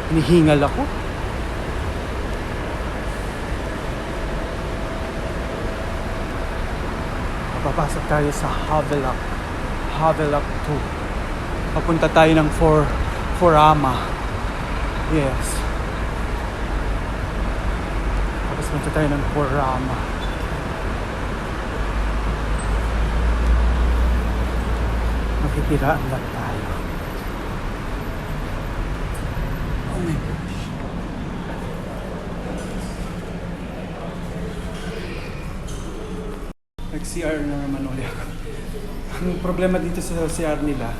Hinihingal ako. Papasok tayo sa Havelock. Havelock 2. Papunta tayo ng Forama. Yes. Tapos punta tayo ng Forama. Makikiraan lang tayo. Oh my gosh. Nag-CR na naman ulit ako. Ang problema dito sa CR nila,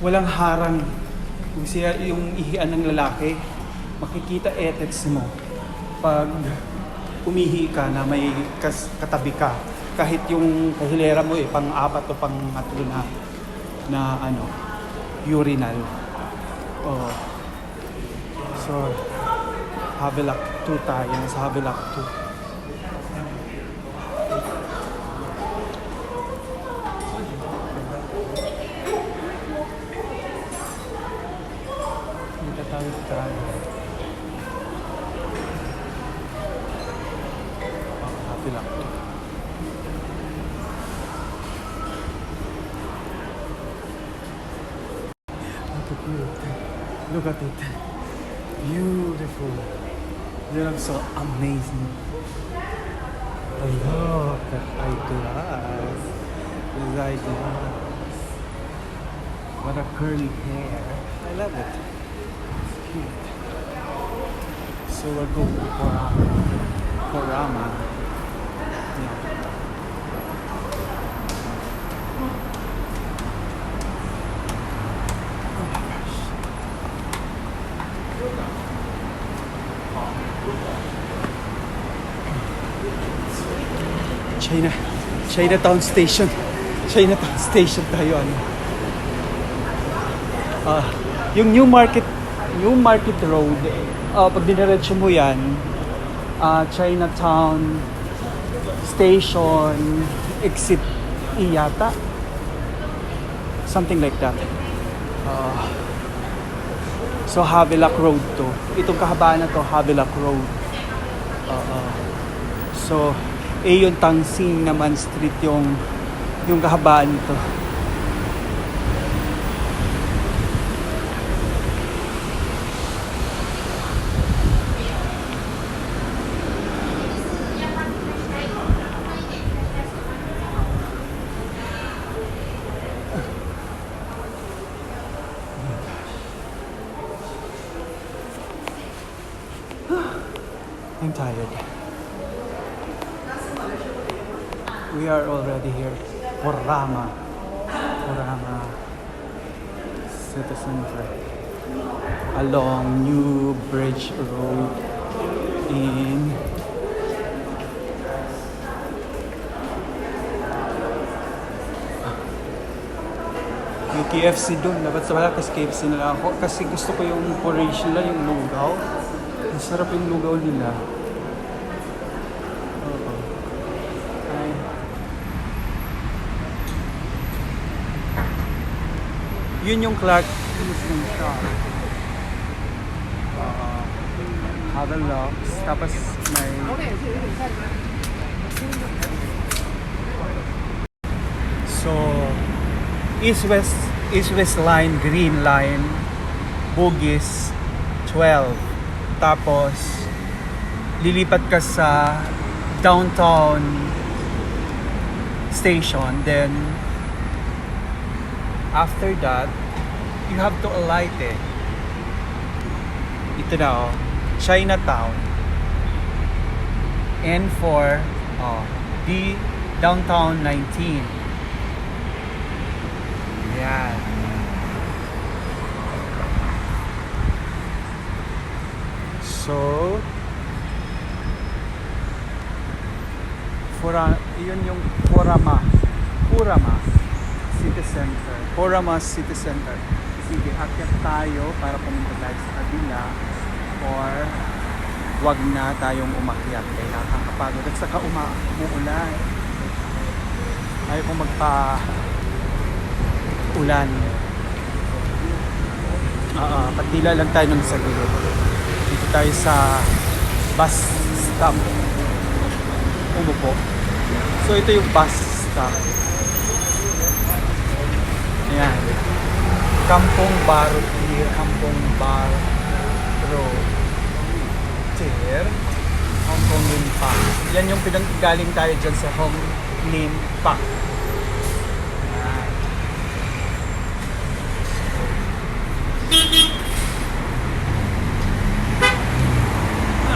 walang harang. Yung ihian ng lalaki, makikita etets mo pag umihi ka na may katabi ka. Kahit yung kahilera mo pang-apat o pang-tatlo na urinal. Oh. So, Havelock 2 tayo. Sa Havelock 2. Havelock 2. Look at it. Beautiful. They look so amazing. Look at eyeglass. His eyeglass. What a curly hair. I love it. It's cute. So we're going to Forama. Yeah. Chinatown Station. Chinatown Station tayo yung New Market Road, pag diniretso mo yan, Chinatown Station exit E yata, something like that. So Havelock Road to. Itong kahabaan na to, Havelock Road. So yung Tangsing naman street yung kahabaan nito. I'm tired. We are already here. Forama City Center. Along New Bridge Road in may KFC doon. Dapat sa wala kasi KFC na lang ako. Kasi gusto ko yung porridge nila, yung lugaw. Masarap yung lugaw nila. Yun yung Clark Muslim shop. Havelock. Tapos may so East-West line, Green line, Bugis 12. Tapos lilipat ka sa downtown station, then after that you have to alight ito na Chinatown N4 D downtown 19. Yan. So yun yung Forama City Center. Forama City Center. Sige, akyat tayo para pumunta tayo sa kabila or wag na tayong umakyat kaya nakakapagod at saka umuulan. Ayaw kong magpa-ulan. Patila lang tayo ng saglit. Dito tayo sa bus stop. Umupo. So ito yung bus stop. Ayan. Kampong Baro Pier, Kampong Baro Pier, Hong Kong Limpa. Yan yung galing tayo dyan sa Hong Limpa.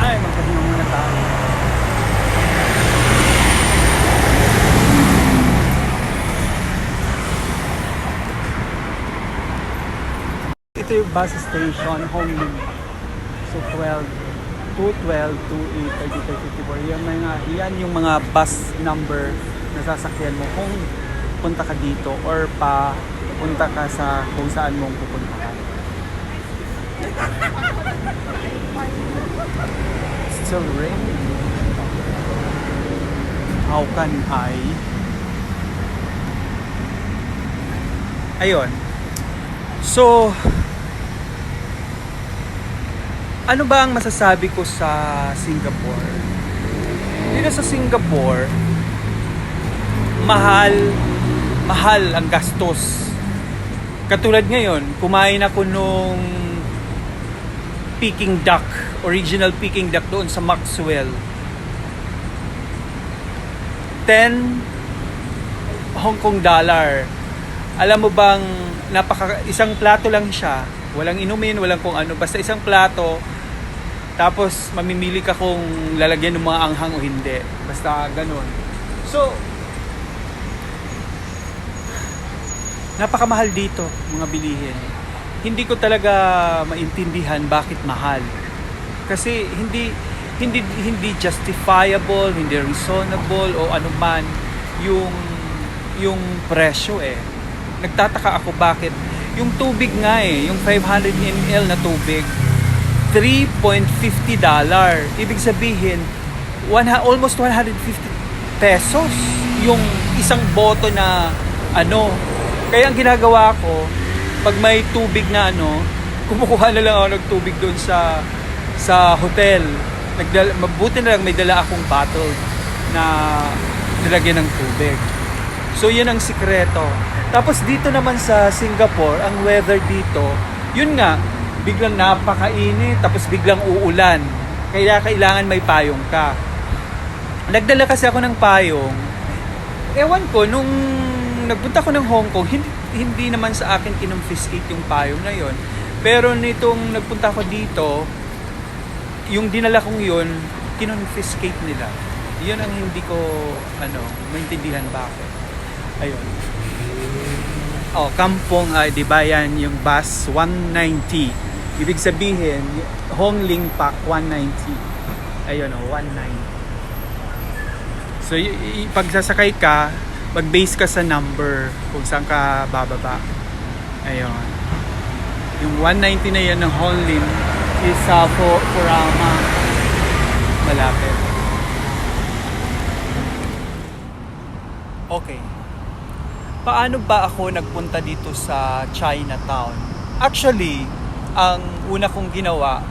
Ay, magpahinga muna tayo. Ito yung bus station, Hong Limpa. So 212, 28, 33, 54. Yan yung mga bus number na sasakyan mo kung punta ka dito or punta ka sa kung saan mong pupuntahan. Still raining. How can I? Ayun. So, ano ba ang masasabi ko sa Singapore? Dito sa Singapore, mahal ang gastos. Katulad ngayon, kumain ako nung Peking duck, original Peking duck doon sa Maxwell. 10 Hong Kong dollar. Alam mo bang isang plato lang siya. Walang inumin, walang kung ano, basta isang plato. Tapos mamimili ka kung lalagyan ng mga anghang o hindi. Basta ganun. So, napakamahal dito mga bilihin. Hindi ko talaga maintindihan bakit mahal. Kasi hindi justifiable, hindi reasonable o anuman yung presyo eh. Nagtataka ako bakit yung tubig nga yung 500 ml na tubig, $3.50. Ibig sabihin, almost 150 pesos yung isang boto na ano. Kaya ang ginagawa ko, pag may tubig na kumukuha na lang ako ng tubig doon sa hotel. Mabuti na lang may dala akong bottle na nilagyan ng tubig. So yun ang sikreto. Tapos dito naman sa Singapore, ang weather dito, yun nga, biglang napakainit, tapos biglang uulan. Kaya kailangan may payong ka. Nagdala kasi ako ng payong. Ewan ko, nung nagpunta ko ng Hong Kong, hindi naman sa akin kinonfiscate yung payong na yon. Pero nitong nagpunta ko dito, yung dinala kong yun, kinonfiscate nila. Yun ang hindi ko maintindihan bakit. Ayun. Kampong, di ba yan yung bus 190. Ibig sabihin, Hong Ling Pak 190. Ayun 190. So pag sasakay ka, mag-base ka sa number kung saan ka bababa. Ayun. Yung 190 na yan ng Hong Lim is sa Furama. Malapit. Okay. Paano ba ako nagpunta dito sa Chinatown? Actually, ang una kong ginawa,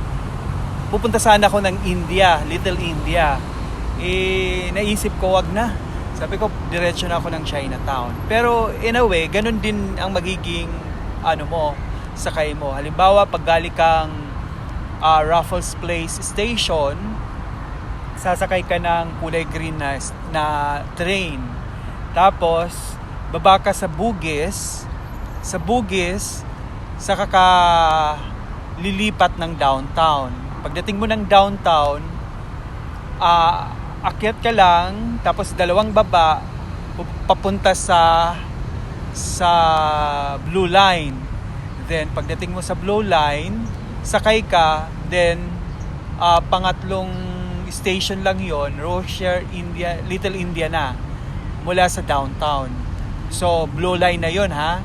pupunta sana ako ng India, Little India. Naisip ko, wag na. Sabi ko, diretso na ako ng Chinatown. Pero in a way, ganun din ang magiging sakay mo. Halimbawa, pag galing kang Raffles Place Station, sasakay ka ng kulay green na train. Tapos, baba ka sa Bugis. Sa Bugis, saka ka lilipat ng downtown. Pagdating mo ng downtown, akyat ka lang, tapos dalawang baba, papunta sa Blue Line. Then, pagdating mo sa Blue Line, sakay ka, then, pangatlong station lang yon, Rochester, India, Little India na, mula sa downtown. So, Blue Line na yon ha.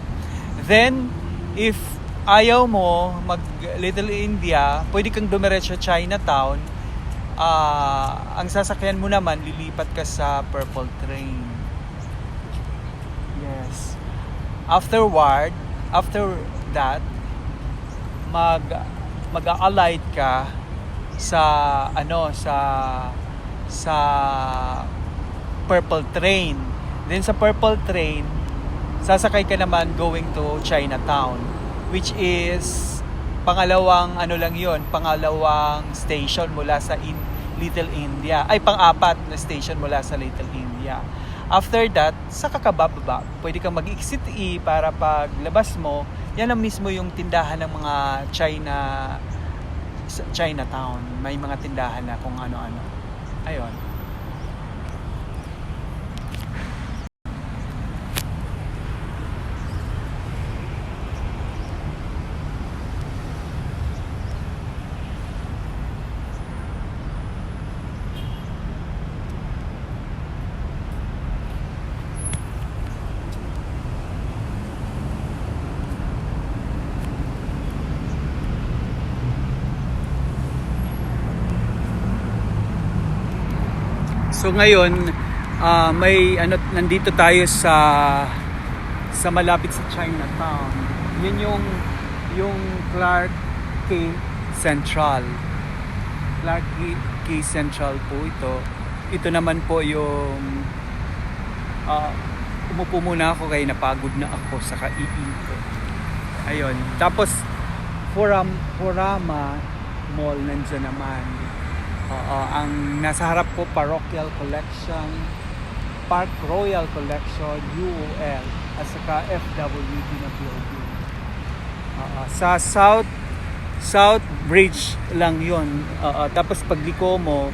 Then, if ayaw mo mag Little India, pwede kang dumiretso sa Chinatown. Ang sasakyan mo naman, lilipat ka sa Purple Train. Yes. After that, mag mag-alight ka sa ano sa Purple Train. Then sa Purple Train, sasakay ka naman going to Chinatown, which is pangalawang ano lang yon, pangalawang station mula sa Little India. Ay, pang-apat na station mula sa Little India. After that, sa kakababa, pwede kang mag-exit E para paglabas mo, yan ang mismo yung tindahan ng mga Chinatown. May mga tindahan na kung ano-ano. Ayun. So ngayon, may nandito tayo sa malapit sa Chinatown. Yun yung Clarke Quay Central. Clarke Quay Central po ito. Ito naman po yung umupo muna ako kaya napagod na ako sa kaiiko. Ayun. Tapos Forama Mall nandiyan naman. Ang nasa harap ko, Parochial Collection, Park Royal Collection, UOL, at saka FWD na building. Sa South Bridge lang yun. Tapos pagliko mo,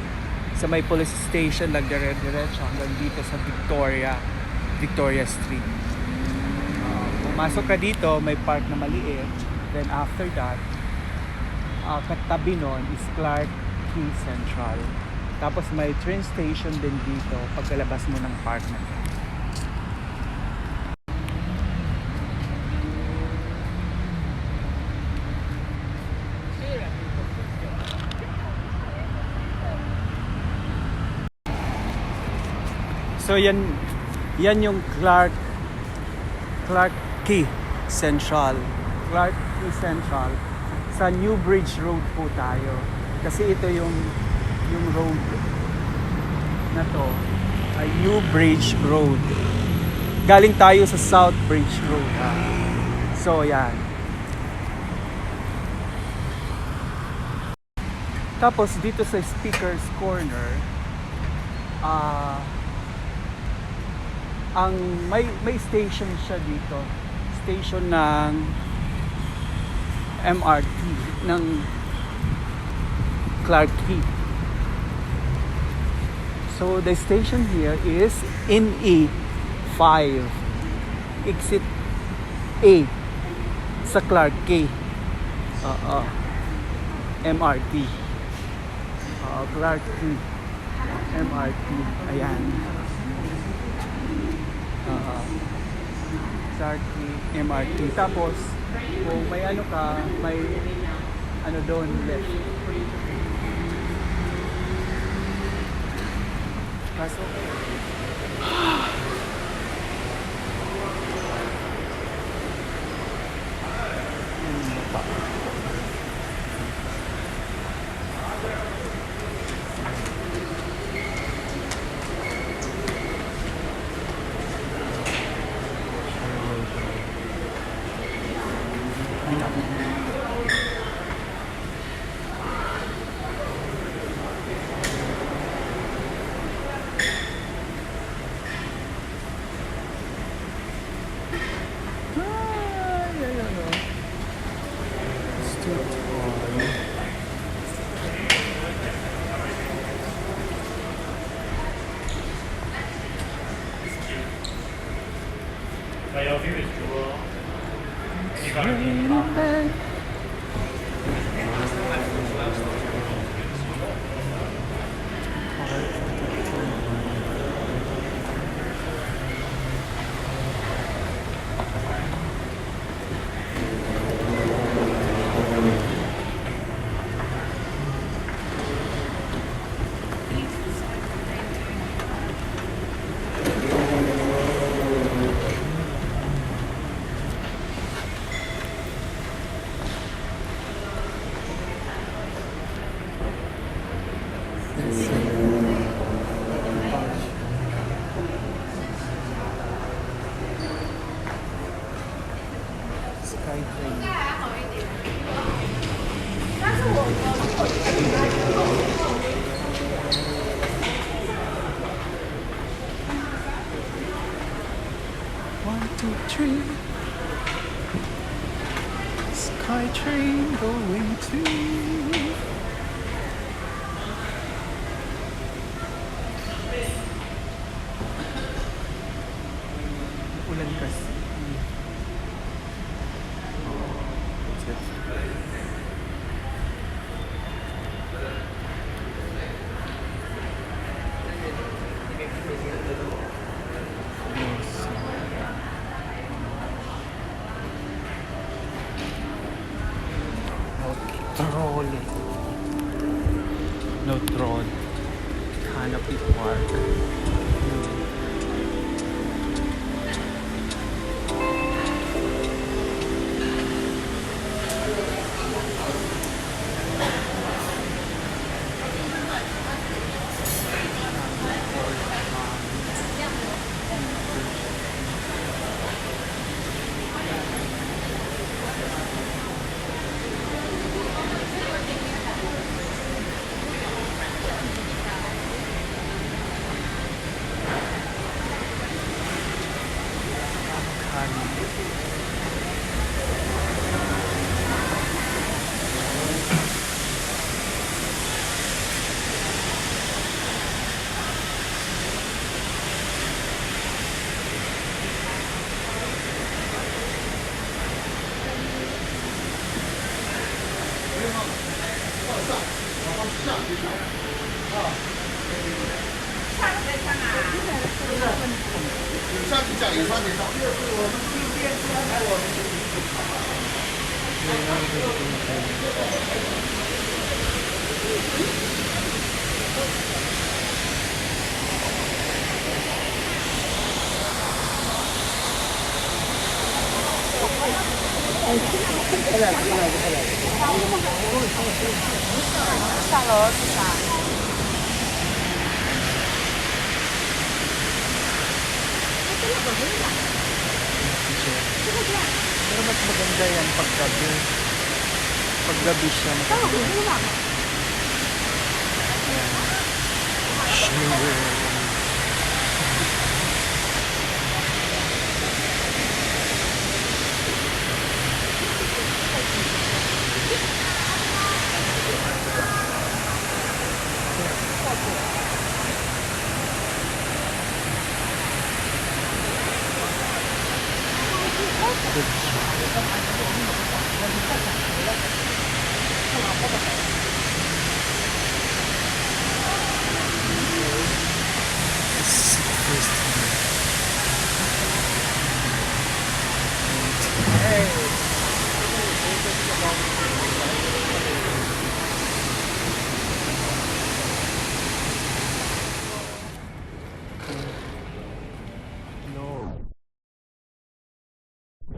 sa may police station, dire-diretso hanggang dito sa Victoria Street. Pumasok ka dito, may park na maliit. Then after that, katabi nun is Clarke Quay Central. Tapos may train station din dito pagkalabas mo ng park na ito. So yan yung Clarke Quay Central. Clarke Quay Central. Sa New Bridge Road po tayo. Kasi ito yung road na to ay New Bridge Road. Galing tayo sa South Bridge Road. So yan. Tapos dito sa Speaker's Corner, ang may station siya dito. Station ng MRT ng Clarke Quay. So the station here is NE5, exit A sa Clarke Quay. MRT. Clarke Quay MRT. Ayan. Clarke Quay MRT. Tapos kung may ano ka, may ano doon left. Kaso Skytrain. One, two, three. Skytrain going to. Ulan kasi. Trolley. No troll. Canopy Park. Pero mas maganda yan paggabi. Paggabi siya maganda.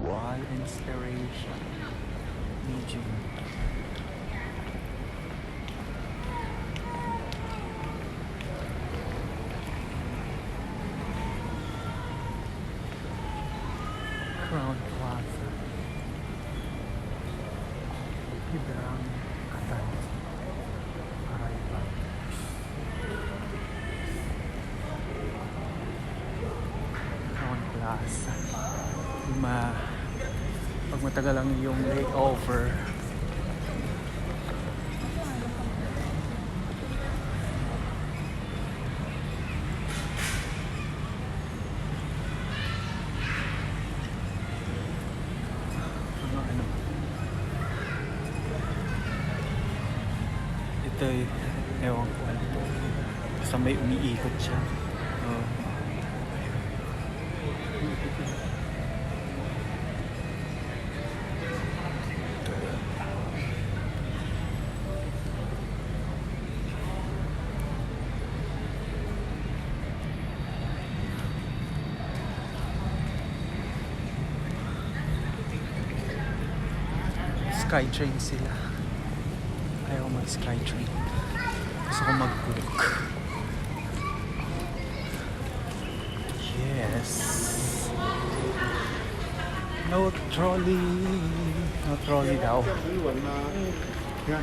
Wall inspiration. Medium. Crown Plaza. Hidrang Katan. Arrival. Crown Plaza. Pag matagal lang yung layover, ito ewan ko ano to, basta may umiikot siya. Skytrain sila. Ayaw mag Skytrain. Gusto ko mag-cook. Yes. No trolley. No trolley daw. Yan.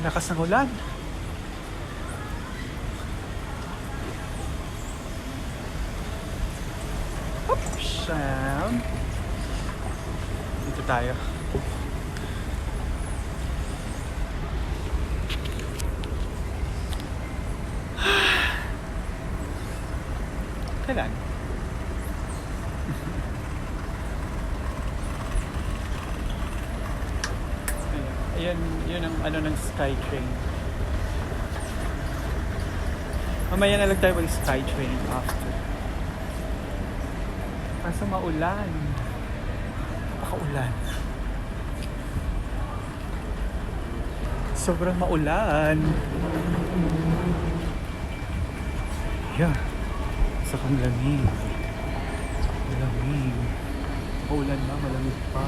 Lakas ng ulan. Oops. Dito tayo. Kailan? Ayan, yun ang ano ng SkyTrain. Mamaya na lang tayo mag SkyTrain after. Kaso maulan. Pakaulan. Sobrang maulan. Yeah. Sakang lamig. Malamig. Maulan na, malamig pa.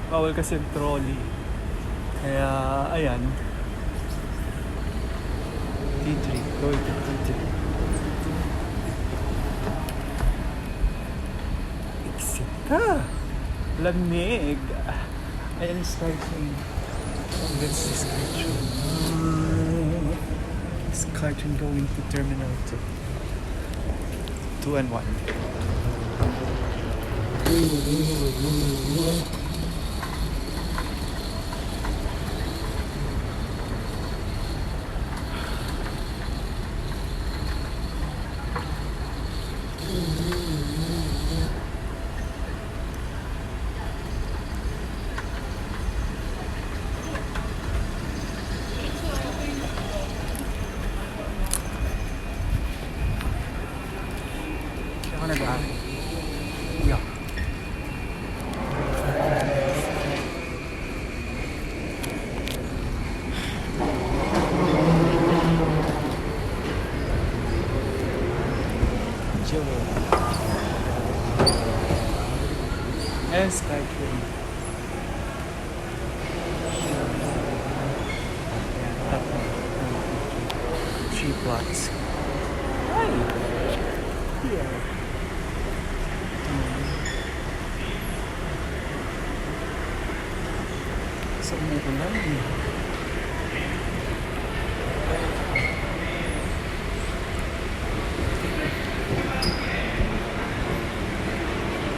Bawal kasi yung trolley. Kaya, ayan. T3. Going to T3. Exit ka! Lamig! Ayan yung SkyTrain. Oh, that's the SkyTrain. SkyTrain going to Terminal 2. 2 and 1. Ako nag-aaral. Yeah. And SkyTrain. Ayan, tatlo. 3 plots. Hi! Here. Sa umuulan eh.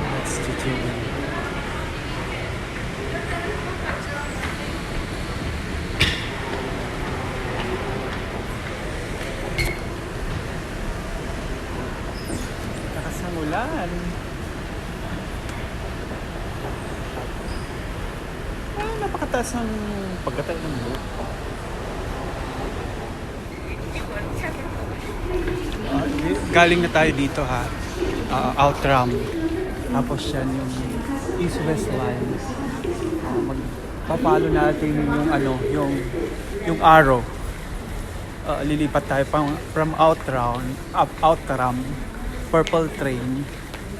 That's the children. Lakas ng ulan. Napakataas ng pagkatay ng boat. Galing na tayo dito ha. Outram. Tapos yan yung East-West line. Magpapalo natin yung ano, yung arrow. Lilipat tayo from Outram, purple train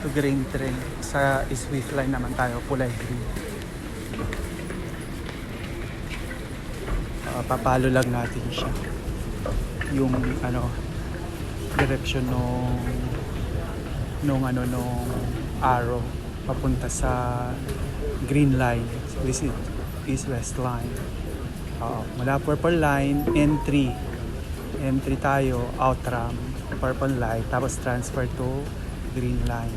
to green train. Sa East-West line naman tayo, kulay green. Papalo lang natin siya yung ano direction nung arrow papunta sa green line. So this is East-West line. Mula purple line, N3 tayo, Outram, purple line, tapos transfer to green line.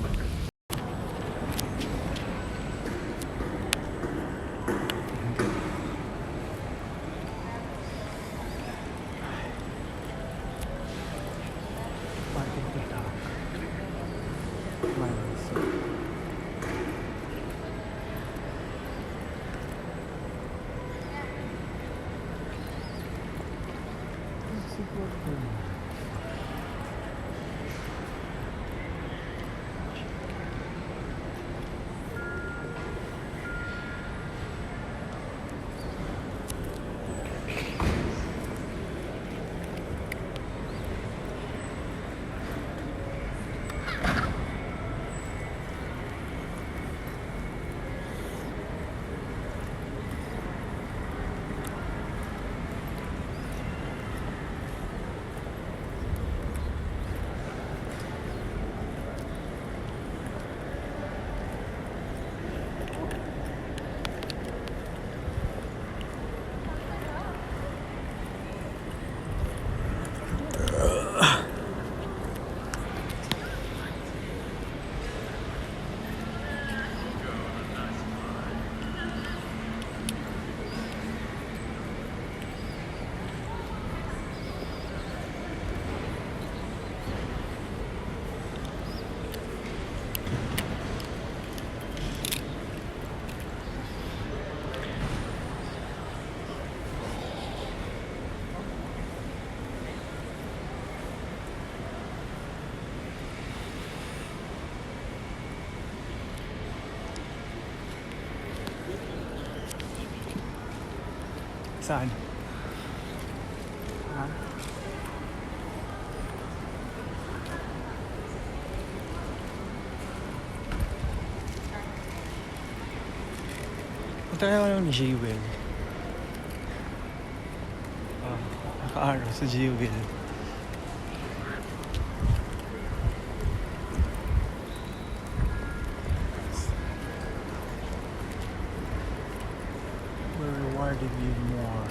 saan. Ha? Punta na ako ng Jewel. Naka-araw sa Jewel. We're rewarding you more.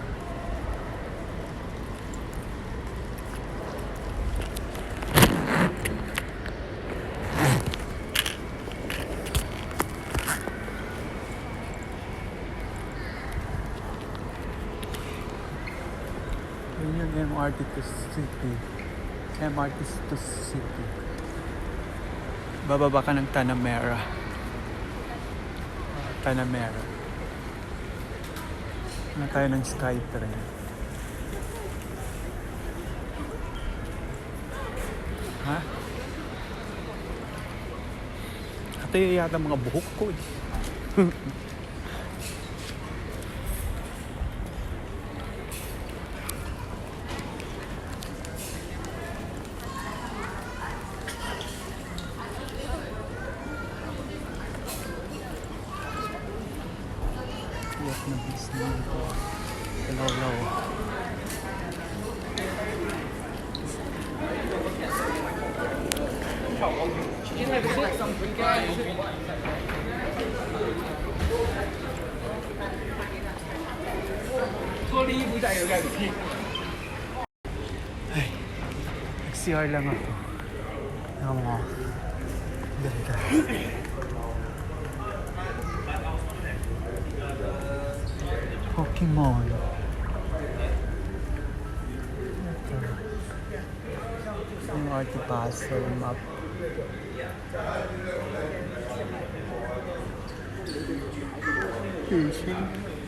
Yun yung MRT to City. MRT to City. Bababa ka ng Tanamera. Tanamera. Na tayo ng Skytrain. Ha? Ito yung yata mga buhok ko eh. Vietnamese nito. Hello. Ay, nag-CR lang ako. Ako. Ganda. Pokemon. Ito yung Artipacer map. Fishing.